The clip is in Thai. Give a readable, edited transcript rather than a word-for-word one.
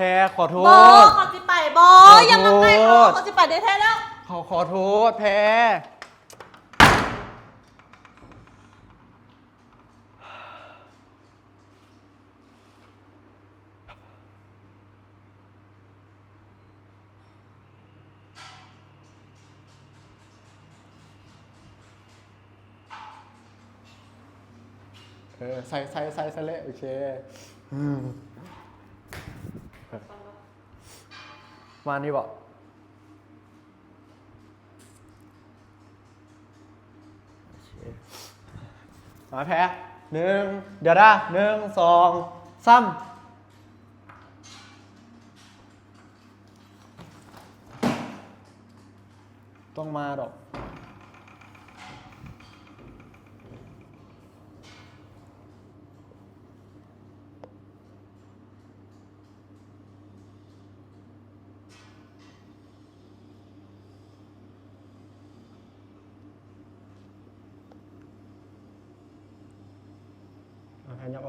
แพ้ขอโท บอ ษ เขาสิไปบอ ขอโทษ อย่ามาใกล้เขาสิไปได้แท้แล้ว ขอโทษแพ้ใส่เลยโอเคมานี่บอกมาแพ้หนึ่งเดี๋ยวนะหนึ่งสองสามต้องมาดอกแพ้ยับออก